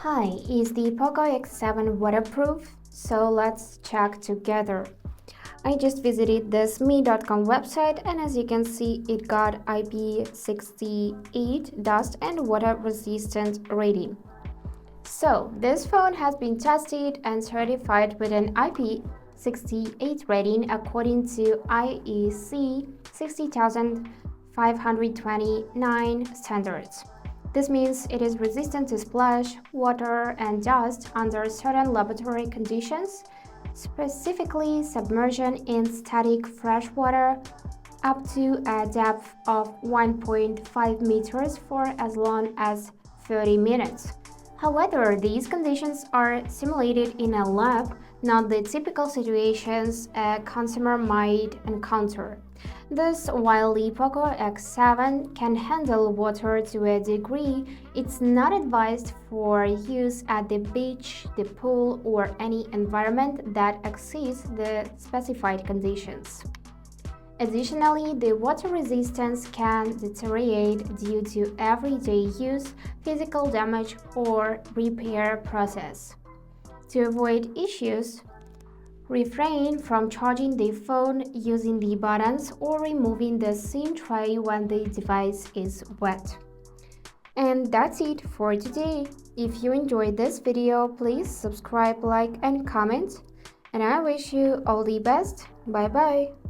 Hi, is the POCO X7 waterproof? So let's check together. I just visited this me.com website and as you can see it got IP68 dust and water resistant rating. So this phone has been tested and certified with an IP68 rating according to IEC 60529 standards. This means it is resistant to splash, water, and dust under certain laboratory conditions, specifically submersion in static fresh water up to a depth of 1.5 meters for as long as 30 minutes. However, these conditions are simulated in a lab, not the typical situations a consumer might encounter. Thus, while the POCO X7 can handle water to a degree, it's not advised for use at the beach, the pool, or any environment that exceeds the specified conditions. Additionally, the water resistance can deteriorate due to everyday use, physical damage, or repair process. To avoid issues, refrain from charging the phone using the buttons or removing the SIM tray when the device is wet. And that's it for today. If you enjoyed this video, please subscribe, like, and comment. And I wish you all the best. Bye bye.